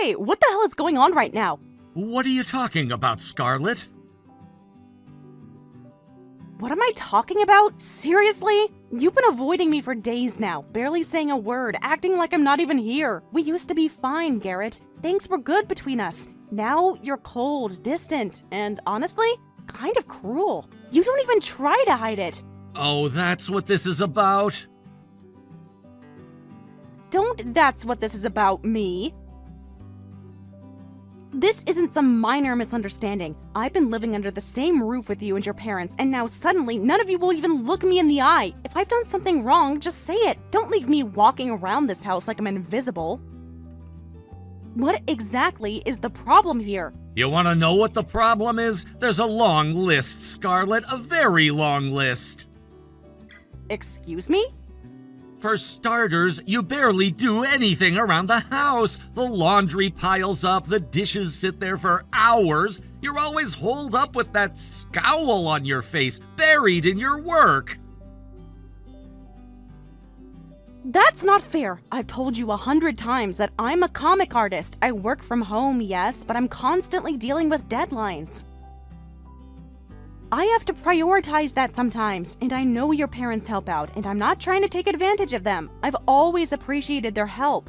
Hey, what the hell is going on right now? What are you talking about, Scarlet? What am I talking about? Seriously? You've been avoiding me for days now, barely saying a word, acting like I'm not even here. We used to be fine, Garrett. Things were good between us. Now you're cold, distant, and honestly, kind of cruel. You don't even try to hide it. Oh, that's what this is about? Don't that's what this is about me. This isn't some minor misunderstanding. I've been living under the same roof with you and your parents, and now suddenly none of you will even look me in the eye. If I've done something wrong, just say it. Don't leave me walking around this house like I'm invisible. What exactly is the problem here? You want to know what the problem is? There's a long list, Scarlet, a very long list. Excuse me? For starters, you barely do anything around the house. The laundry piles up, the dishes sit there for hours. You're always holed up with that scowl on your face, buried in your work. That's not fair. I've told you 100 times that I'm a comic artist. I work from home, yes, but I'm constantly dealing with deadlines. I have to prioritize that sometimes, and I know your parents help out, and I'm not trying to take advantage of them. I've always appreciated their help.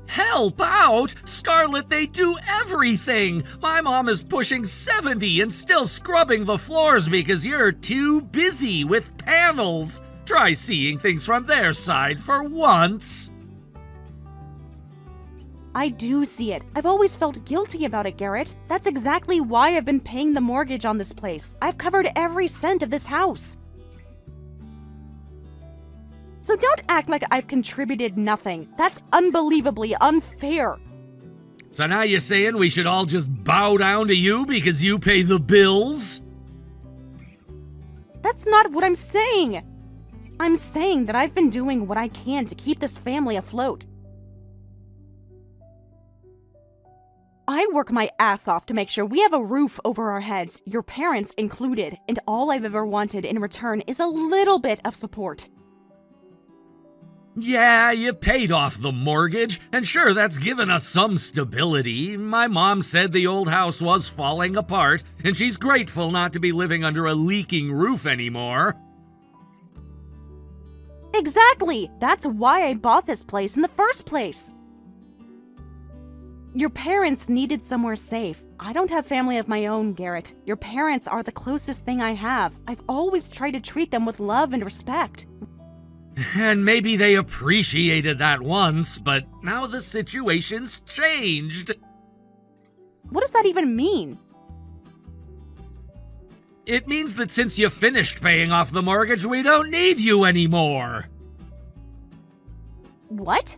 Help out? Scarlet, they do everything! My mom is pushing 70 and still scrubbing the floors because you're too busy with panels. Try seeing things from their side for once. I do see it. I've always felt guilty about it, Garrett. That's exactly why I've been paying the mortgage on this place. I've covered every cent of this house. So don't act like I've contributed nothing. That's unbelievably unfair. So now you're saying we should all just bow down to you because you pay the bills? That's not what I'm saying. I'm saying that I've been doing what I can to keep this family afloat. I work my ass off to make sure we have a roof over our heads, your parents included, and all I've ever wanted in return is a little bit of support. Yeah, you paid off the mortgage, and sure, that's given us some stability. My mom said the old house was falling apart, and she's grateful not to be living under a leaking roof anymore. Exactly! That's why I bought this place in the first place. Your parents needed somewhere safe. I don't have family of my own, Garrett. Your parents are the closest thing I have. I've always tried to treat them with love and respect. And maybe they appreciated that once, but now the situation's changed. What does that even mean? It means that since you finished paying off the mortgage, we don't need you anymore. What?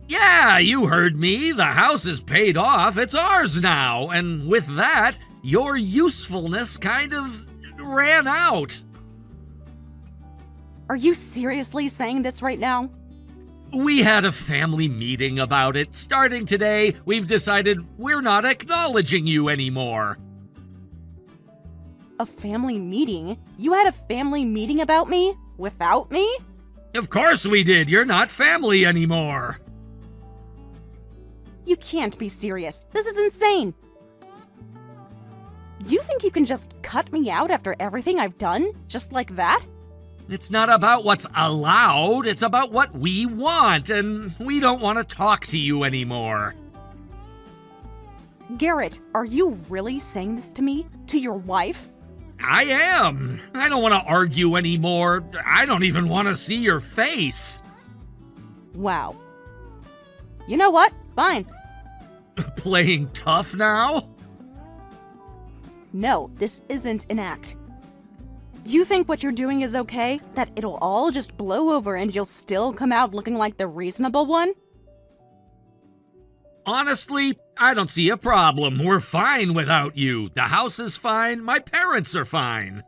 Yeah, you heard me. The house is paid off. It's ours now. And with that, your usefulness kind of ran out. Are you seriously saying this right now? We had a family meeting about it. Starting today, we've decided we're not acknowledging you anymore. A family meeting? You had a family meeting about me? Without me? Of course we did. You're not family anymore. You can't be serious. This is insane. You think you can just cut me out after everything I've done? Just like that? It's not about what's allowed. It's about what we want, and we don't want to talk to you anymore. Garrett, are you really saying this to me? To your wife? I am. I don't want to argue anymore. I don't even want to see your face. Wow. You know what? Fine. Playing tough now? No, this isn't an act. You think what you're doing is okay? That it'll all just blow over and you'll still come out looking like the reasonable one? Honestly, I don't see a problem. We're fine without you. The house is fine. My parents are fine.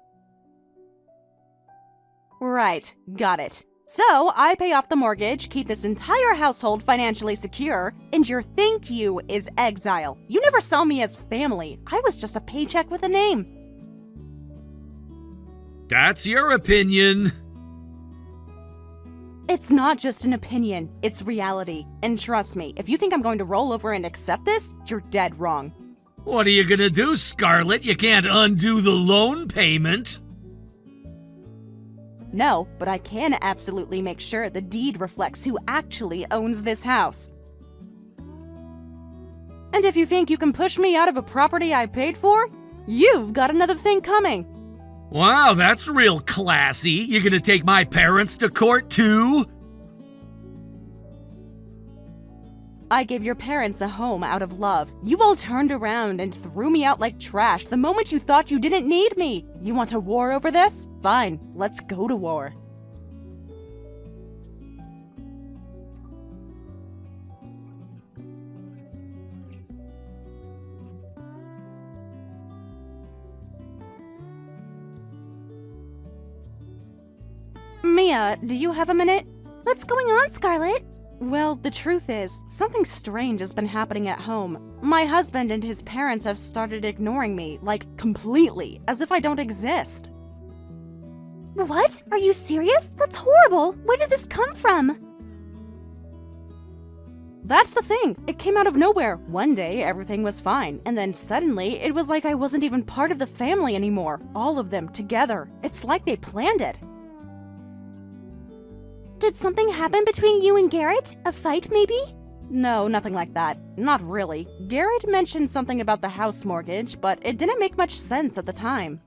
Right, got it. So, I pay off the mortgage, keep this entire household financially secure, and your thank you is exile. You never saw me as family. I was just a paycheck with a name. That's your opinion. It's not just an opinion, it's reality. And trust me, if you think I'm going to roll over and accept this, you're dead wrong. What are you gonna do, Scarlet? You can't undo the loan payment. No, but I can absolutely make sure the deed reflects who actually owns this house. And if you think you can push me out of a property I paid for, you've got another thing coming. Wow, that's real classy. You gonna take my parents to court too? I gave your parents a home out of love. You all turned around and threw me out like trash the moment you thought you didn't need me. You want a war over this? Fine, let's go to war. Mia, do you have a minute? What's going on, Scarlet? Well, the truth is, something strange has been happening at home. My husband and his parents have started ignoring me, like, completely, as if I don't exist. What? Are you serious? That's horrible. Where did this come from? That's the thing. It came out of nowhere. One day, everything was fine, and then suddenly, it was like I wasn't even part of the family anymore. All of them, together. It's like they planned it. Did something happen between you and Garrett? A fight, maybe? No, nothing like that. Not really. Garrett mentioned something about the house mortgage, but it didn't make much sense at the time.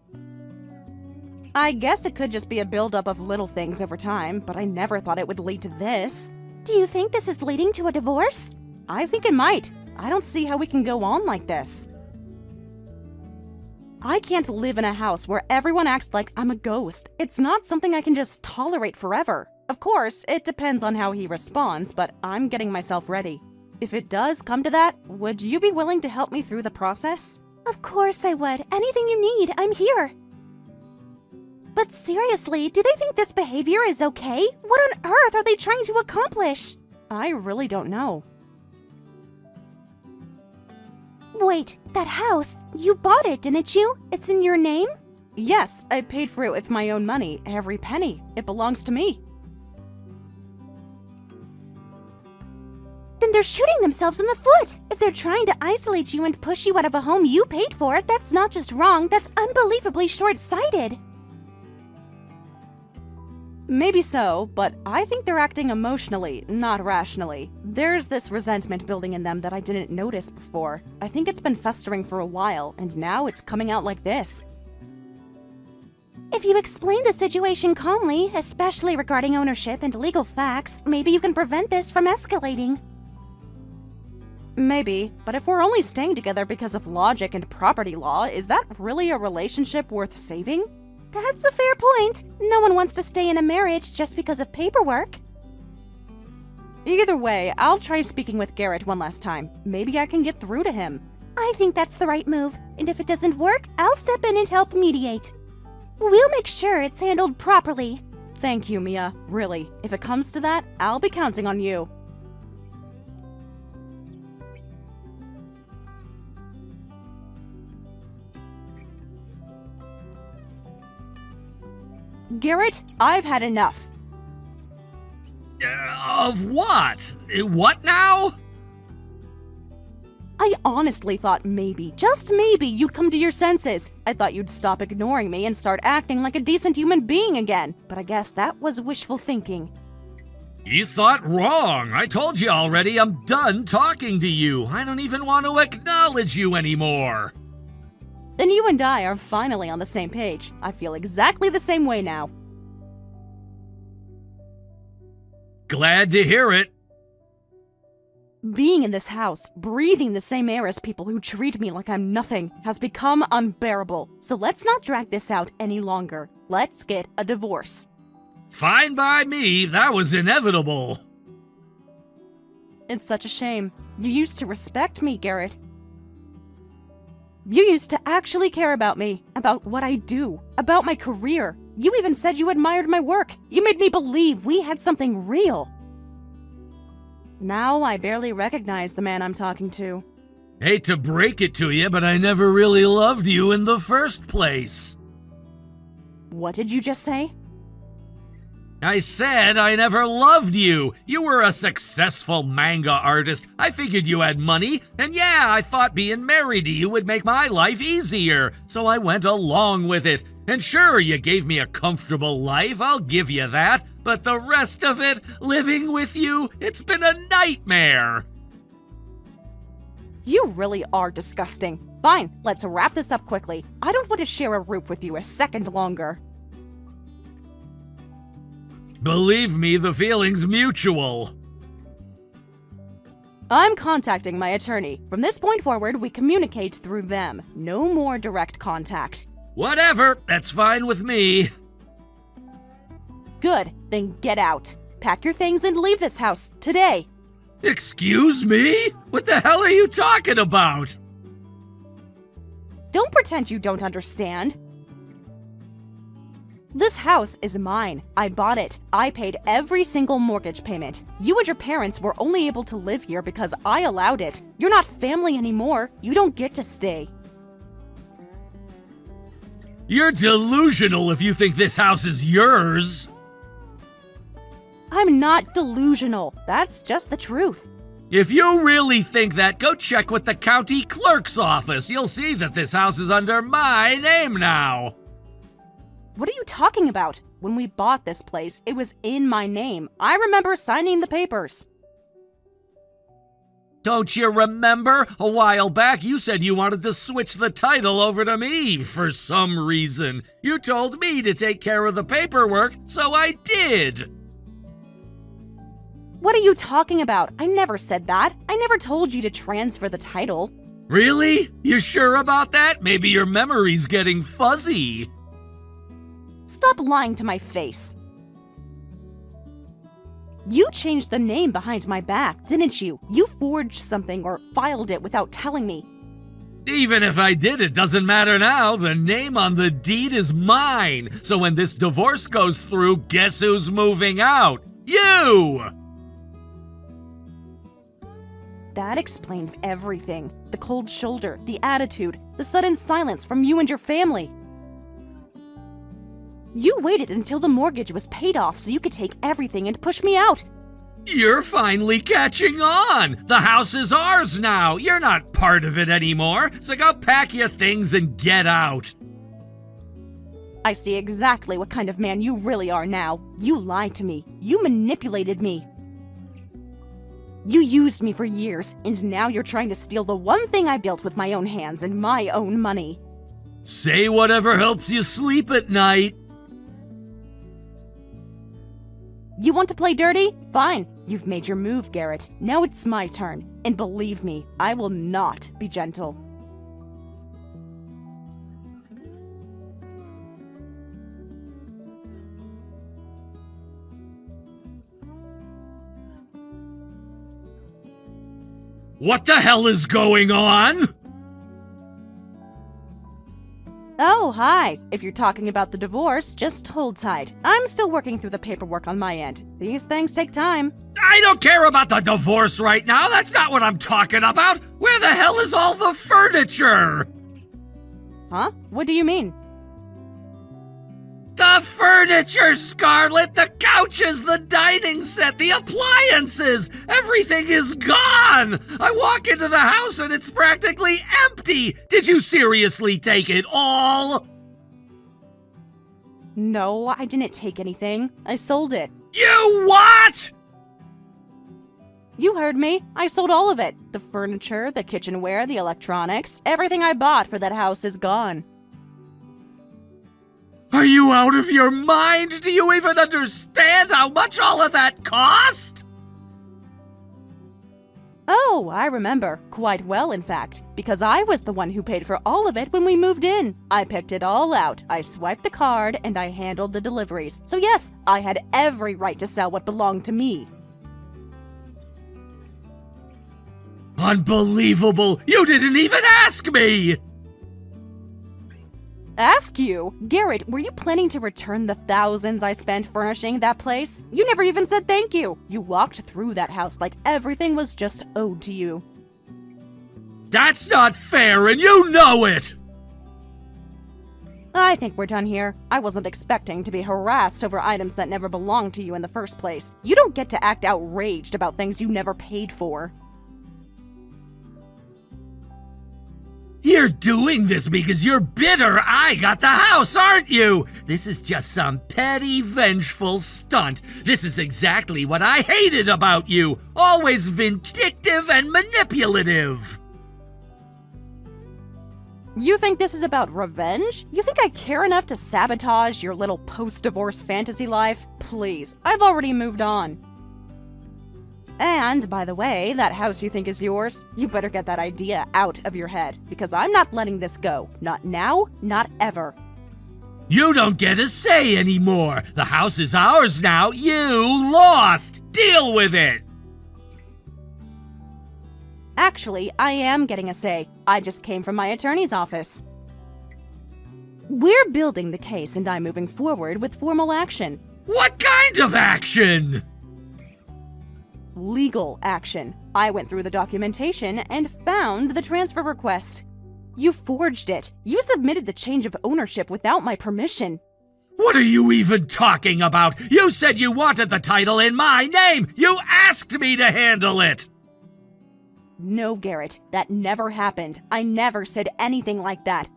I guess it could just be a buildup of little things over time, but I never thought it would lead to this. Do you think this is leading to a divorce? I think it might. I don't see how we can go on like this. I can't live in a house where everyone acts like I'm a ghost. It's not something I can just tolerate forever. Of course, it depends on how he responds, but I'm getting myself ready. If it does come to that, would you be willing to help me through the process? Of course I would. Anything you need, I'm here. But seriously, do they think this behavior is okay? What on earth are they trying to accomplish? I really don't know. Wait, that house, you bought it, didn't you? It's in your name? Yes, I paid for it with my own money, every penny. It belongs to me. Then they're shooting themselves in the foot. If they're trying to isolate you and push you out of a home you paid for, that's not just wrong, that's unbelievably short-sighted. Maybe so, but I think they're acting emotionally, not rationally. There's this resentment building in them that I didn't notice before. I think it's been festering for a while, and now it's coming out like this. If you explain the situation calmly, especially regarding ownership and legal facts, maybe you can prevent this from escalating. Maybe, but if we're only staying together because of logic and property law, is that really a relationship worth saving? That's a fair point. No one wants to stay in a marriage just because of paperwork. Either way, I'll try speaking with Garrett one last time. Maybe I can get through to him. I think that's the right move, and if it doesn't work, I'll step in and help mediate. We'll make sure it's handled properly. Thank you, Mia. Really, if it comes to that, I'll be counting on you. Garrett, I've had enough. Of what? What now? I honestly thought maybe, just maybe, you'd come to your senses. I thought you'd stop ignoring me and start acting like a decent human being again. But I guess that was wishful thinking. You thought wrong. I told you already I'm done talking to you. I don't even want to acknowledge you anymore. Then you and I are finally on the same page. I feel exactly the same way now. Glad to hear it. Being in this house, breathing the same air as people who treat me like I'm nothing, has become unbearable. So let's not drag this out any longer. Let's get a divorce. Fine by me. That was inevitable. It's such a shame. You used to respect me, Garrett. You used to actually care about me, about what I do, about my career. You even said you admired my work. You made me believe we had something real. Now I barely recognize the man I'm talking to. Hate to break it to you, but I never really loved you in the first place. What did you just say? I said I never loved you. You were a successful manga artist. I figured you had money, and yeah, I thought being married to you would make my life easier, so I went along with it. And sure, you gave me a comfortable life, I'll give you that, but the rest of it, living with you, it's been a nightmare. You really are disgusting. Fine, let's wrap this up quickly. I don't want to share a roof with you a second longer. Believe me, the feeling's mutual. I'm contacting my attorney. From this point forward, we communicate through them. No more direct contact. Whatever, that's fine with me. Good, then get out. Pack your things and leave this house today. Excuse me? What the hell are you talking about? Don't pretend you don't understand. This house is mine. I bought it. I paid every single mortgage payment. You and your parents were only able to live here because I allowed it. You're not family anymore. You don't get to stay. You're delusional if you think this house is yours. I'm not delusional. That's just the truth. If you really think that, go check with the county clerk's office. You'll see that this house is under my name now. What are you talking about? When we bought this place, it was in my name. I remember signing the papers. Don't you remember? A while back, you said you wanted to switch the title over to me for some reason. You told me to take care of the paperwork, so I did. What are you talking about? I never said that. I never told you to transfer the title. Really? You sure about that? Maybe your memory's getting fuzzy. Stop lying to my face. You changed the name behind my back, didn't you? You forged something or filed it without telling me. Even if I did, it doesn't matter now. The name on the deed is mine. So when this divorce goes through, guess who's moving out? You! That explains everything. The cold shoulder, the attitude, the sudden silence from you and your family. You waited until the mortgage was paid off so you could take everything and push me out. You're finally catching on! The house is ours now! You're not part of it anymore, so go pack your things and get out! I see exactly what kind of man you really are now. You lied to me. You manipulated me. You used me for years, and now you're trying to steal the one thing I built with my own hands and my own money. Say whatever helps you sleep at night. You want to play dirty? Fine. You've made your move, Garrett. Now it's my turn. And believe me, I will not be gentle. What the hell is going on? Oh, hi. If you're talking about the divorce, just hold tight. I'm still working through the paperwork on my end. These things take time. I don't care about the divorce right now. That's not what I'm talking about. Where the hell is all the furniture? Huh? What do you mean? The furniture, Scarlett! The couches, the dining set, the appliances! Everything is gone! I walk into the house and it's practically empty! Did you seriously take it all? No, I didn't take anything. I sold it. You what? You heard me. I sold all of it. The furniture, the kitchenware, the electronics, everything I bought for that house is gone. Are you out of your mind? Do you even understand how much all of that cost? Oh, I remember. Quite well, in fact. Because I was the one who paid for all of it when we moved in. I picked it all out. I swiped the card and I handled the deliveries. So yes, I had every right to sell what belonged to me. Unbelievable! You didn't even ask me! Ask you? Garrett, were you planning to return the thousands I spent furnishing that place? You never even said thank you. You walked through that house like everything was just owed to you. That's not fair, and you know it! I think we're done here. I wasn't expecting to be harassed over items that never belonged to you in the first place. You don't get to act outraged about things you never paid for. You're doing this because you're bitter I got the house, aren't you? This is just some petty, vengeful stunt. This is exactly what I hated about you. Always vindictive and manipulative. You think this is about revenge? You think I care enough to sabotage your little post-divorce fantasy life? Please, I've already moved on. And, by the way, that house you think is yours, you better get that idea out of your head, because I'm not letting this go. Not now, not ever. You don't get a say anymore. The house is ours now. You lost. Deal with it. Actually, I am getting a say. I just came from my attorney's office. We're building the case and I'm moving forward with formal action. What kind of action? Legal action. I went through the documentation and found the transfer request. You forged it. You submitted the change of ownership without my permission. What are you even talking about? You said you wanted the title in my name. You asked me to handle it. No, Garrett, that never happened. I never said anything like that.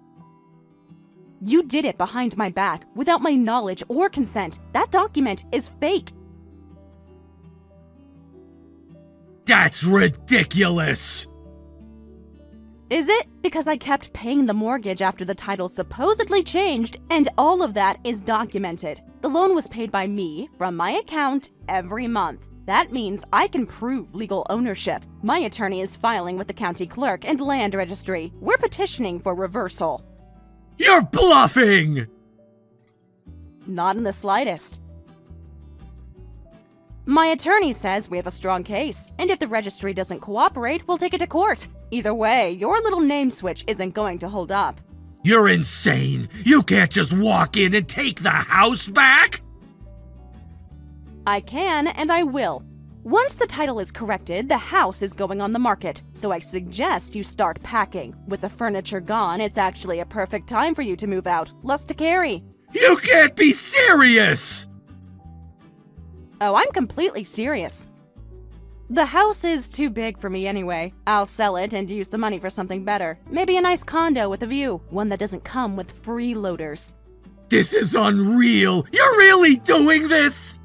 You did it behind my back, without my knowledge or consent. That document is fake. That's ridiculous. Is it? Because I kept paying the mortgage after the title supposedly changed, and all of that is documented. The loan was paid by me, from my account, every month. That means I can prove legal ownership. My attorney is filing with the county clerk and land registry. We're petitioning for reversal. You're bluffing! Not in the slightest. My attorney says we have a strong case, and if the registry doesn't cooperate, we'll take it to court. Either way, your little name switch isn't going to hold up. You're insane. You can't just walk in and take the house back. I can, and I will. Once the title is corrected, the house is going on the market, so I suggest you start packing. With the furniture gone, it's actually a perfect time for you to move out. Less to carry. You can't be serious! Oh, I'm completely serious. The house is too big for me anyway. I'll sell it and use the money for something better. Maybe a nice condo with a view, one that doesn't come with freeloaders. This is unreal! You're really doing this?!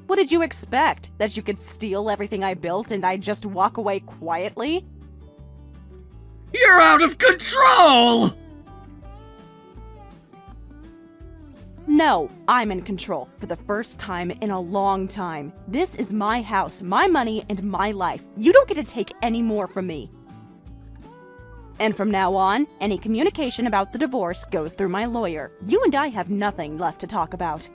What did you expect? That you could steal everything I built and I'd just walk away quietly? You're out of control! No, I'm in control for the first time in a long time. This is my house, my money, and my life. You don't get to take any more from me. And from now on, any communication about the divorce goes through my lawyer. You and I have nothing left to talk about.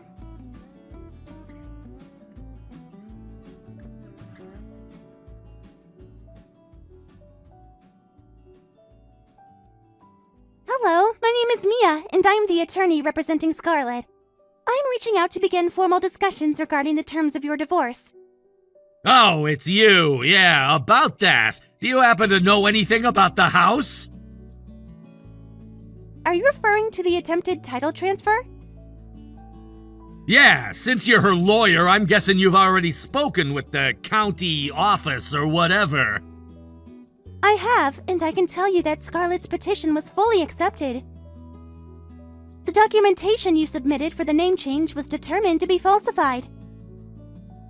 Hello, my name is Mia, and I'm the attorney representing Scarlett. I'm reaching out to begin formal discussions regarding the terms of your divorce. Oh, it's you. Yeah, about that. Do you happen to know anything about the house? Are you referring to the attempted title transfer? Yeah, since you're her lawyer, I'm guessing you've already spoken with the county office or whatever. I have, and I can tell you that Scarlett's petition was fully accepted. The documentation you submitted for the name change was determined to be falsified.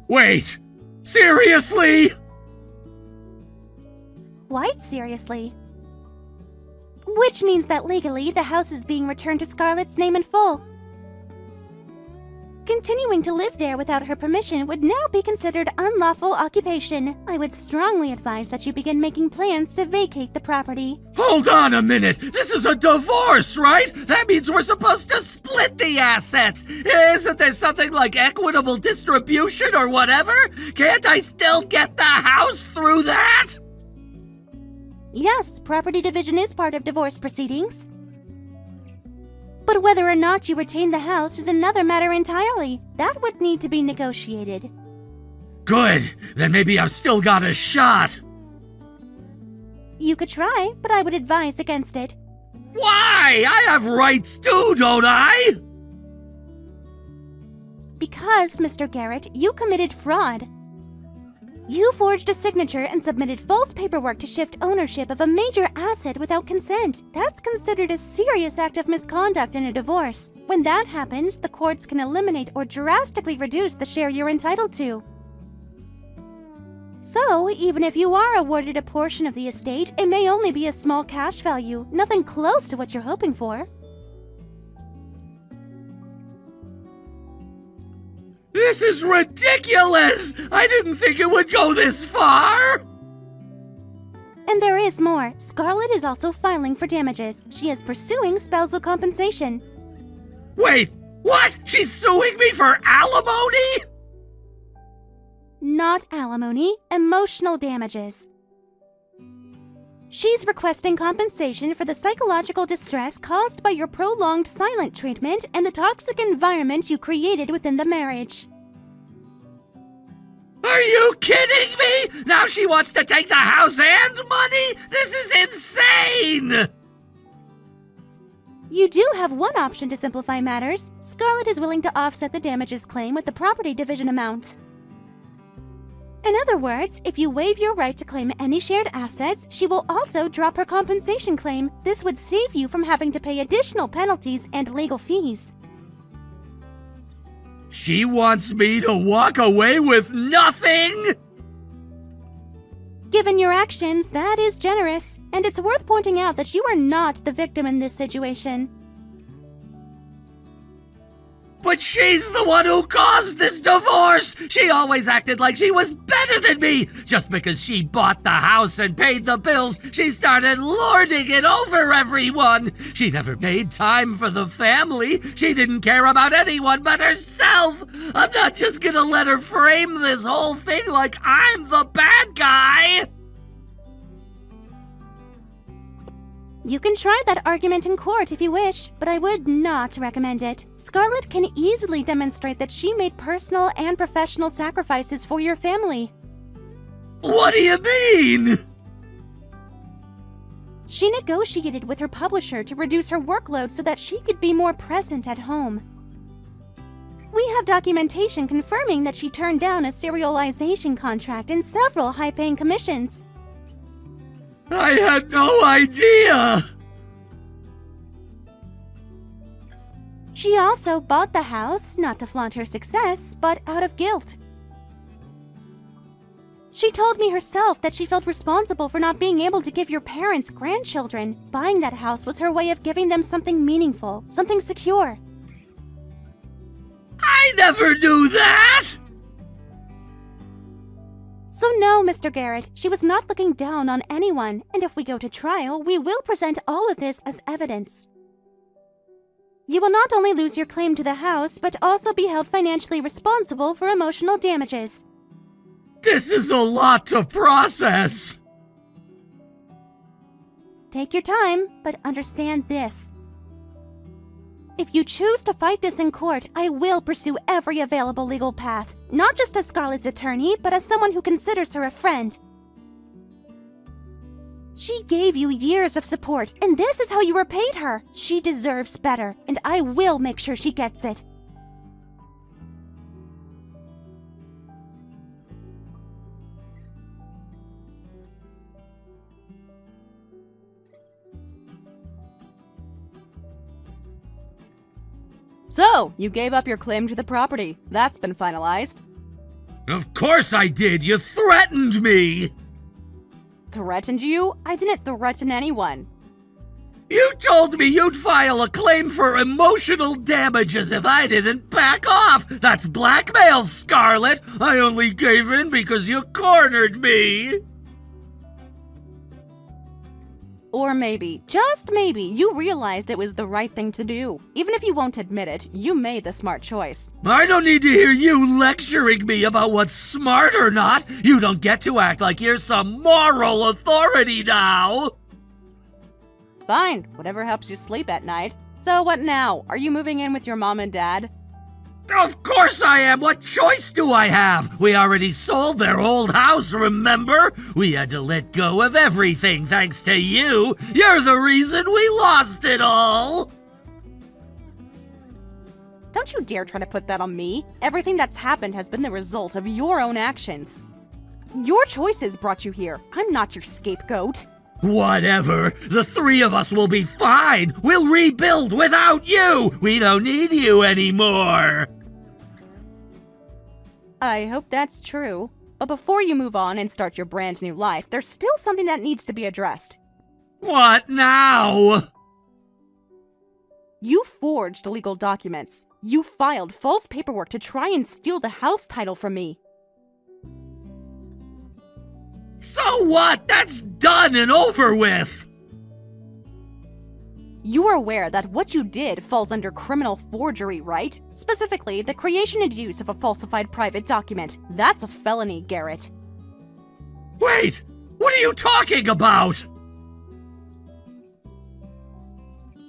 Wait! Seriously? Quite seriously. Which means that legally, the house is being returned to Scarlett's name in full. Continuing to live there without her permission would now be considered unlawful occupation. I would strongly advise that you begin making plans to vacate the property. Hold on a minute! This is a divorce, right? That means we're supposed to split the assets! Isn't there something like equitable distribution or whatever? Can't I still get the house through that? Yes, property division is part of divorce proceedings. But whether or not you retain the house is another matter entirely. That would need to be negotiated. Good! Then maybe I've still got a shot! You could try, but I would advise against it. Why? I have rights too, don't I? Because, Mr. Garrett, you committed fraud. You forged a signature and submitted false paperwork to shift ownership of a major asset without consent. That's considered a serious act of misconduct in a divorce. When that happens, the courts can eliminate or drastically reduce the share you're entitled to. So, even if you are awarded a portion of the estate, it may only be a small cash value, nothing close to what you're hoping for. This is ridiculous! I didn't think it would go this far! And there is more. Scarlett is also filing for damages. She is pursuing spousal compensation. Wait, what? She's suing me for alimony? Not alimony, emotional damages. She's requesting compensation for the psychological distress caused by your prolonged silent treatment and the toxic environment you created within the marriage. Are you kidding me? Now she wants to take the house and money? This is insane! You do have one option to simplify matters. Scarlett is willing to offset the damages claim with the property division amount. In other words, if you waive your right to claim any shared assets, she will also drop her compensation claim. This would save you from having to pay additional penalties and legal fees. She wants me to walk away with nothing? Given your actions, that is generous, and it's worth pointing out that you are not the victim in this situation. But she's the one who caused this divorce! She always acted like she was better than me! Just because she bought the house and paid the bills, she started lording it over everyone! She never made time for the family! She didn't care about anyone but herself! I'm not just gonna let her frame this whole thing like I'm the bad guy! You can try that argument in court if you wish, but I would not recommend it. Scarlett can easily demonstrate that she made personal and professional sacrifices for your family. What do you mean? She negotiated with her publisher to reduce her workload so that she could be more present at home. We have documentation confirming that she turned down a serialization contract and several high-paying commissions. I had no idea! She also bought the house, not to flaunt her success, but out of guilt. She told me herself that she felt responsible for not being able to give your parents grandchildren. Buying that house was her way of giving them something meaningful, something secure. I never knew that! So no, Mr. Garrett, she was not looking down on anyone, and if we go to trial, we will present all of this as evidence. You will not only lose your claim to the house, but also be held financially responsible for emotional damages. This is a lot to process! Take your time, but understand this. If you choose to fight this in court, I will pursue every available legal path, not just as Scarlett's attorney, but as someone who considers her a friend. She gave you years of support, and this is how you repaid her. She deserves better, and I will make sure she gets it. So, you gave up your claim to the property. That's been finalized. Of course I did! You threatened me! Threatened you? I didn't threaten anyone. You told me you'd file a claim for emotional damages if I didn't back off! That's blackmail, Scarlett! I only gave in because you cornered me! Or maybe, just maybe, you realized it was the right thing to do. Even if you won't admit it, you made the smart choice. I don't need to hear you lecturing me about what's smart or not. You don't get to act like you're some moral authority now. Fine, whatever helps you sleep at night. So what now? Are you moving in with your mom and dad? Of course I am! What choice do I have? We already sold their old house, remember? We had to let go of everything thanks to you. You're the reason we lost it all! Don't you dare try to put that on me. Everything that's happened has been the result of your own actions. Your choices brought you here. I'm not your scapegoat. Whatever. The three of us will be fine. We'll rebuild without you. We don't need you anymore. I hope that's true. But before you move on and start your brand new life, there's still something that needs to be addressed. What now? You forged illegal documents. You filed false paperwork to try and steal the house title from me. So what? That's done and over with. You are aware that what you did falls under criminal forgery, right? Specifically, the creation and use of a falsified private document. That's a felony, Garrett. Wait! What are you talking about?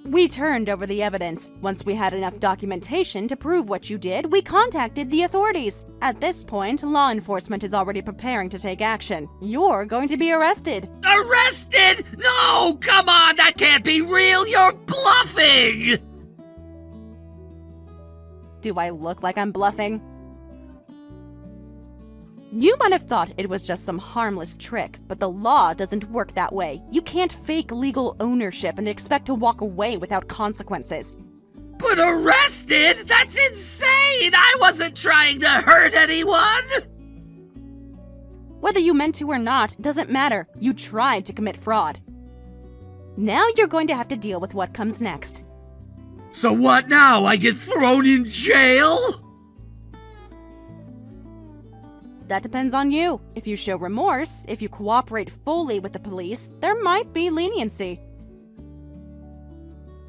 We turned over the evidence. Once we had enough documentation to prove what you did, we contacted the authorities. At this point, law enforcement is already preparing to take action. You're going to be arrested. Arrested? No! Come on! That can't be real! You're bluffing! Do I look like I'm bluffing? You might have thought it was just some harmless trick, but the law doesn't work that way. You can't fake legal ownership and expect to walk away without consequences. But arrested? That's insane! I wasn't trying to hurt anyone! Whether you meant to or not doesn't matter. You tried to commit fraud. Now you're going to have to deal with what comes next. So what now? I get thrown in jail? That depends on you. If you show remorse, if you cooperate fully with the police, there might be leniency.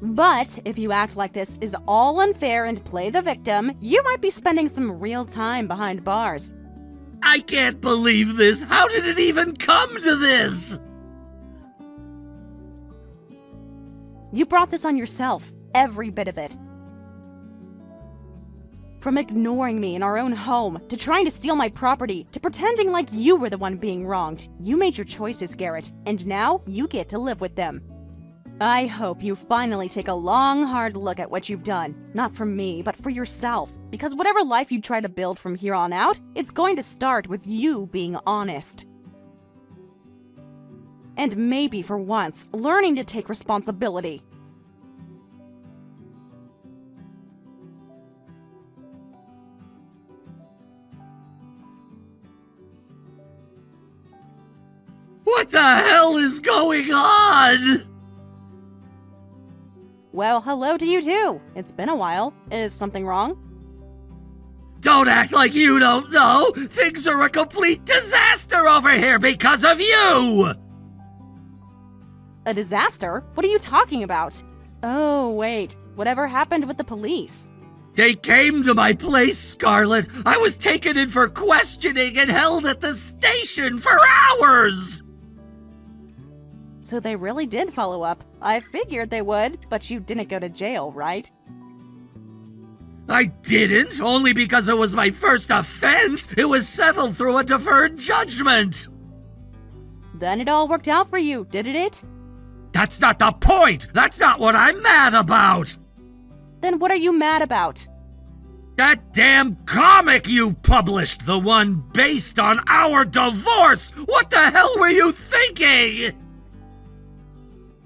But if you act like this is all unfair and play the victim, you might be spending some real time behind bars. I can't believe this. How did it even come to this? You brought this on yourself, every bit of it. From ignoring me in our own home, to trying to steal my property, to pretending like you were the one being wronged. You made your choices, Garrett, and now you get to live with them. I hope you finally take a long, hard look at what you've done. Not for me, but for yourself. Because whatever life you try to build from here on out, it's going to start with you being honest. And maybe for once, learning to take responsibility. What the hell is going on? Well, hello to you too. It's been a while. Is something wrong? Don't act like you don't know. Things are a complete disaster over here because of you! A disaster? What are you talking about? Oh, wait. Whatever happened with the police? They came to my place, Scarlet. I was taken in for questioning and held at the station for hours! So they really did follow up. I figured they would, but you didn't go to jail, right? I didn't, only because it was my first offense. It was settled through a deferred judgment. Then it all worked out for you, didn't it? That's not the point. That's not what I'm mad about. Then what are you mad about? That damn comic you published, the one based on our divorce. What the hell were you thinking?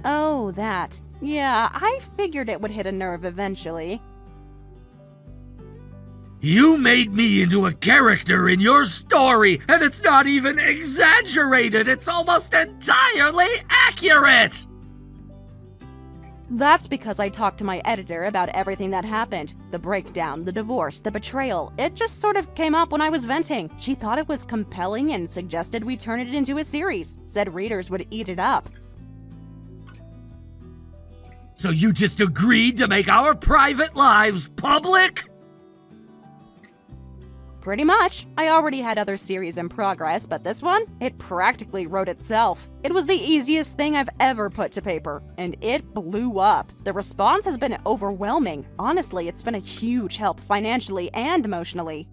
Oh, that. Yeah, I figured it would hit a nerve eventually. You made me into a character in your story, and it's not even exaggerated. It's almost entirely accurate. That's because I talked to my editor about everything that happened. The breakdown, the divorce, the betrayal. It just sort of came up when I was venting. She thought it was compelling and suggested we turn it into a series. Said readers would eat it up. So you just agreed to make our private lives public? Pretty much. I already had other series in progress, but this one, it practically wrote itself. It was the easiest thing I've ever put to paper, and it blew up. The response has been overwhelming. Honestly, it's been a huge help financially and emotionally.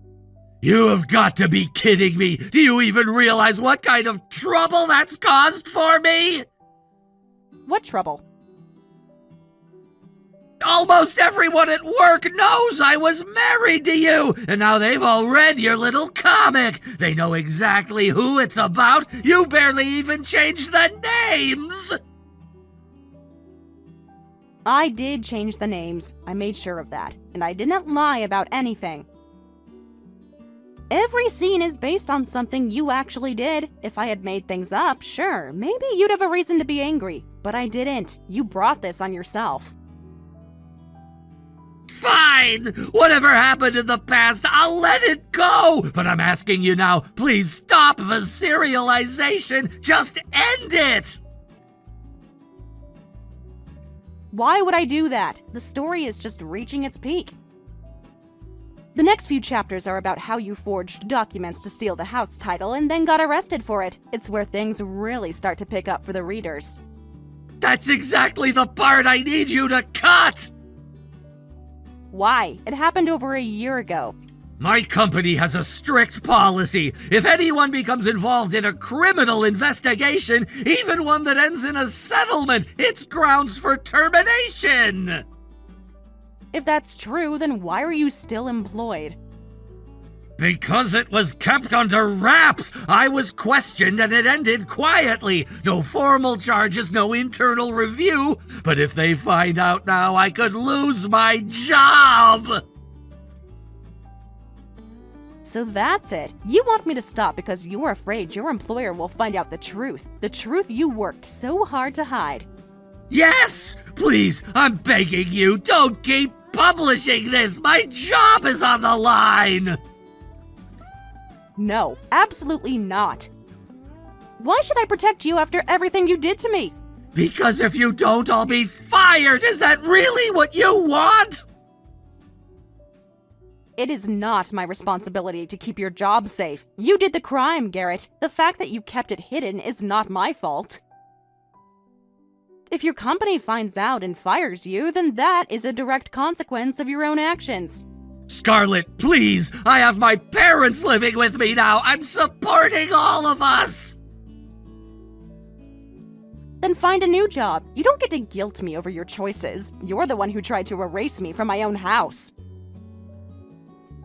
You have got to be kidding me! Do you even realize what kind of trouble that's caused for me? What trouble? Almost everyone at work knows I was married to you, and now they've all read your little comic. They know exactly who it's about. You barely even changed the names! I did change the names. I made sure of that, and I didn't lie about anything. Every scene is based on something you actually did. If I had made things up, sure, maybe you'd have a reason to be angry. But I didn't. You brought this on yourself. Fine! Whatever happened in the past, I'll let it go! But I'm asking you now, please stop the serialization! Just end it! Why would I do that? The story is just reaching its peak. The next few chapters are about how you forged documents to steal the house title and then got arrested for it. It's where things really start to pick up for the readers. That's exactly the part I need you to cut! Why? It happened over a year ago. My company has a strict policy. If anyone becomes involved in a criminal investigation, even one that ends in a settlement, it's grounds for termination! If that's true, then why are you still employed? Because it was kept under wraps. I was questioned and it ended quietly. No formal charges, no internal review. But if they find out now, I could lose my job. So that's it. You want me to stop because you're afraid your employer will find out the truth. The truth you worked so hard to hide. Yes! Please, I'm begging you, don't keep publishing this. My job is on the line. No, absolutely not. Why should I protect you after everything you did to me? Because if you don't, I'll be fired! Is that really what you want? It is not my responsibility to keep your job safe. You did the crime, Garrett. The fact that you kept it hidden is not my fault. If your company finds out and fires you, then that is a direct consequence of your own actions. Scarlet, please! I have my parents living with me now! I'm supporting all of us! Then find a new job. You don't get to guilt me over your choices. You're the one who tried to erase me from my own house.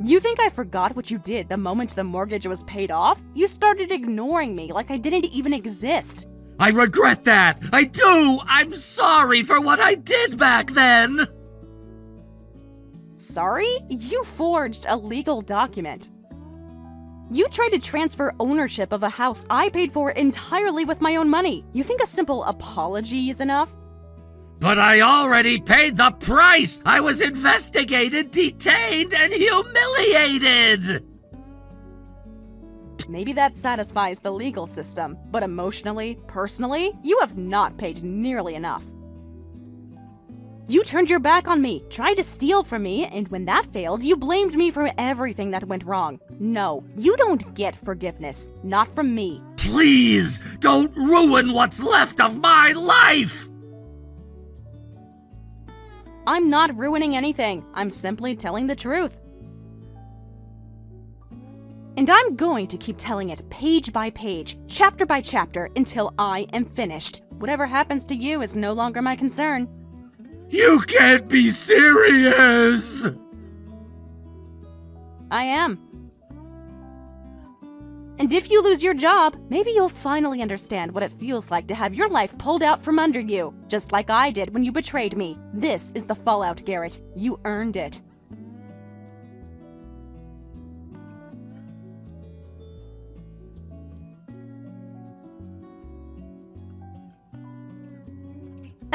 You think I forgot what you did the moment the mortgage was paid off? You started ignoring me like I didn't even exist. I regret that! I do! I'm sorry for what I did back then! Sorry? You forged a legal document. You tried to transfer ownership of a house I paid for entirely with my own money. You think a simple apology is enough? But I already paid the price! I was investigated, detained, and humiliated! Maybe that satisfies the legal system, but emotionally, personally, you have not paid nearly enough. You turned your back on me, tried to steal from me, and when that failed, you blamed me for everything that went wrong. No, you don't get forgiveness. Not from me. Please, don't ruin what's left of my life! I'm not ruining anything. I'm simply telling the truth. And I'm going to keep telling it page by page, chapter by chapter, until I am finished. Whatever happens to you is no longer my concern. You can't be serious! I am. And if you lose your job, maybe you'll finally understand what it feels like to have your life pulled out from under you, just like I did when you betrayed me. This is the fallout, Garrett. You earned it.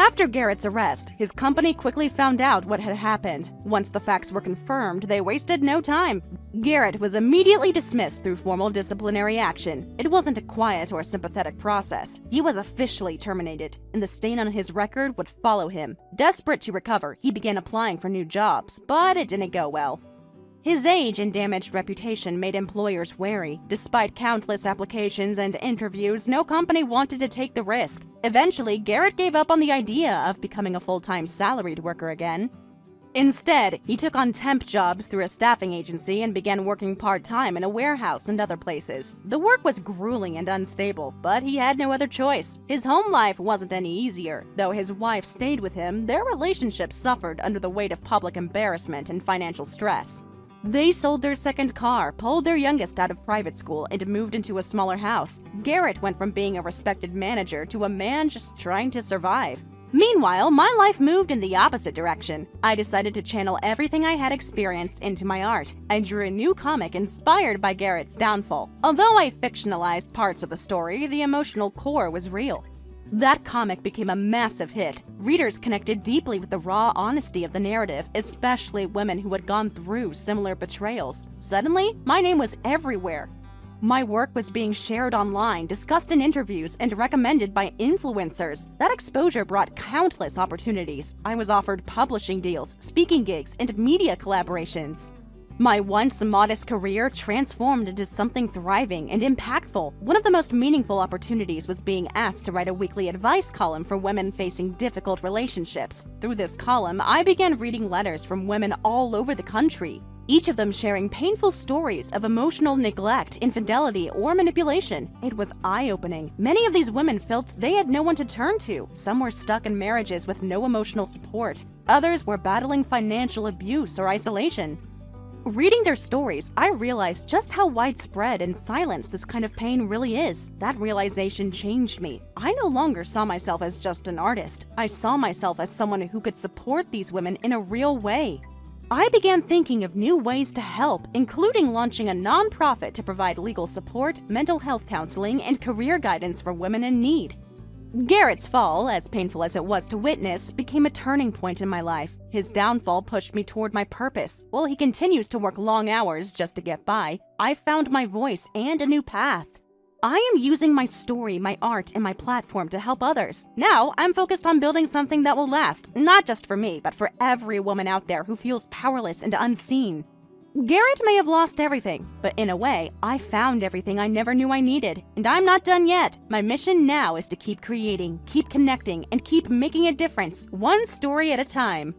After Garrett's arrest, his company quickly found out what had happened. Once the facts were confirmed, they wasted no time. Garrett was immediately dismissed through formal disciplinary action. It wasn't a quiet or sympathetic process. He was officially terminated, and the stain on his record would follow him. Desperate to recover, he began applying for new jobs, but it didn't go well. His age and damaged reputation made employers wary. Despite countless applications and interviews, no company wanted to take the risk. Eventually, Garrett gave up on the idea of becoming a full-time salaried worker again. Instead, he took on temp jobs through a staffing agency and began working part-time in a warehouse and other places. The work was grueling and unstable, but he had no other choice. His home life wasn't any easier. Though his wife stayed with him, their relationship suffered under the weight of public embarrassment and financial stress. They sold their second car, pulled their youngest out of private school, and moved into a smaller house. Garrett went from being a respected manager to a man just trying to survive. Meanwhile, my life moved in the opposite direction. I decided to channel everything I had experienced into my art. I drew a new comic inspired by Garrett's downfall. Although I fictionalized parts of the story, the emotional core was real. That comic became a massive hit. Readers connected deeply with the raw honesty of the narrative, especially women who had gone through similar betrayals. Suddenly, my name was everywhere. My work was being shared online, discussed in interviews, and recommended by influencers. That exposure brought countless opportunities. I was offered publishing deals, speaking gigs, and media collaborations. My once modest career transformed into something thriving and impactful. One of the most meaningful opportunities was being asked to write a weekly advice column for women facing difficult relationships. Through this column, I began reading letters from women all over the country, each of them sharing painful stories of emotional neglect, infidelity, or manipulation. It was eye-opening. Many of these women felt they had no one to turn to. Some were stuck in marriages with no emotional support. Others were battling financial abuse or isolation. Reading their stories, I realized just how widespread and silent this kind of pain really is. That realization changed me. I no longer saw myself as just an artist. I saw myself as someone who could support these women in a real way. I began thinking of new ways to help, including launching a nonprofit to provide legal support, mental health counseling, and career guidance for women in need. Garrett's fall, as painful as it was to witness, became a turning point in my life. His downfall pushed me toward my purpose. While he continues to work long hours just to get by, I found my voice and a new path. I am using my story, my art, and my platform to help others. Now, I'm focused on building something that will last, not just for me, but for every woman out there who feels powerless and unseen. Garrett may have lost everything, but in a way, I found everything I never knew I needed. And I'm not done yet. My mission now is to keep creating, keep connecting, and keep making a difference, one story at a time.